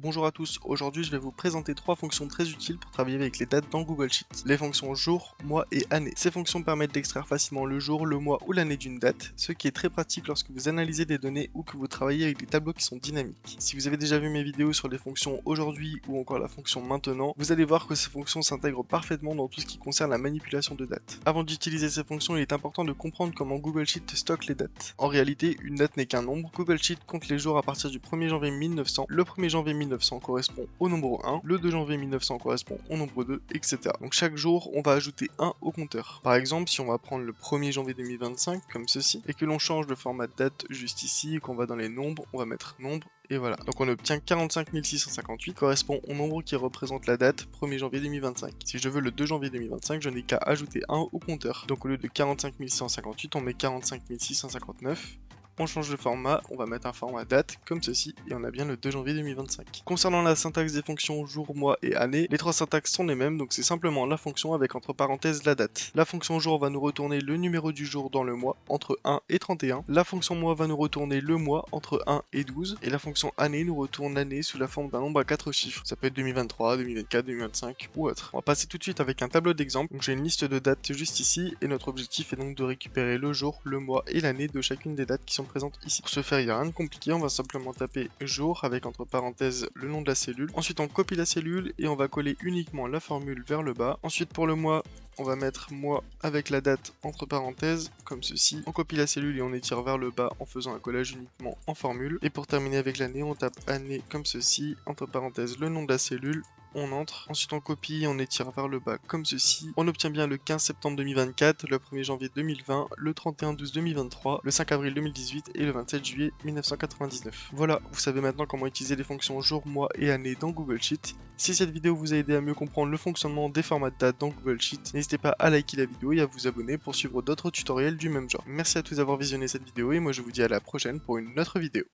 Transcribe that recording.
Bonjour à tous, aujourd'hui je vais vous présenter trois fonctions très utiles pour travailler avec les dates dans Google Sheets. Les fonctions jour, mois et année. Ces fonctions permettent d'extraire facilement le jour, le mois ou l'année d'une date, ce qui est très pratique lorsque vous analysez des données ou que vous travaillez avec des tableaux qui sont dynamiques. Si vous avez déjà vu mes vidéos sur les fonctions aujourd'hui ou encore la fonction maintenant, vous allez voir que ces fonctions s'intègrent parfaitement dans tout ce qui concerne la manipulation de dates. Avant d'utiliser ces fonctions, il est important de comprendre comment Google Sheets stocke les dates. En réalité, une date n'est qu'un nombre. Google Sheets compte les jours à partir du 1er janvier 1900, le 1er janvier 1900 correspond au nombre 1, le 2 janvier 1900 correspond au nombre 2, etc. Donc chaque jour, on va ajouter 1 au compteur. Par exemple, si on va prendre le 1er janvier 2025, comme ceci, et que l'on change de format de date juste ici, et qu'on va dans les nombres, on va mettre nombre, et voilà. Donc on obtient 45 658, correspond au nombre qui représente la date 1er janvier 2025. Si je veux le 2 janvier 2025, je n'ai qu'à ajouter 1 au compteur. Donc au lieu de 45 658, on met 45 659. On change de format, on va mettre un format date comme ceci et on a bien le 2 janvier 2025. Concernant la syntaxe des fonctions jour, mois et année, les trois syntaxes sont les mêmes, donc c'est simplement la fonction avec entre parenthèses la date. La fonction jour va nous retourner le numéro du jour dans le mois entre 1 et 31. La fonction mois va nous retourner le mois entre 1 et 12 et la fonction année nous retourne l'année sous la forme d'un nombre à 4 chiffres. Ça peut être 2023, 2024, 2025 ou autre. On va passer tout de suite avec un tableau d'exemple. Donc j'ai une liste de dates juste ici et notre objectif est donc de récupérer le jour, le mois et l'année de chacune des dates qui sont présentes ici. Pour ce faire, il n'y a rien de compliqué, on va simplement taper jour avec entre parenthèses le nom de la cellule. Ensuite, on copie la cellule et on va coller uniquement la formule vers le bas. Ensuite, pour le mois, on va mettre mois avec la date entre parenthèses, comme ceci. On copie la cellule et on étire vers le bas en faisant un collage uniquement en formule. Et pour terminer avec l'année, on tape année comme ceci, entre parenthèses le nom de la cellule. On entre, ensuite on copie, on étire vers le bas comme ceci. On obtient bien le 15 septembre 2024, le 1er janvier 2020, le 31/12 2023, le 5 avril 2018 et le 27 juillet 1999. Voilà, vous savez maintenant comment utiliser les fonctions jour, mois et année dans Google Sheets. Si cette vidéo vous a aidé à mieux comprendre le fonctionnement des formats de dates dans Google Sheets, n'hésitez pas à liker la vidéo et à vous abonner pour suivre d'autres tutoriels du même genre. Merci à tous d'avoir visionné cette vidéo et moi je vous dis à la prochaine pour une autre vidéo.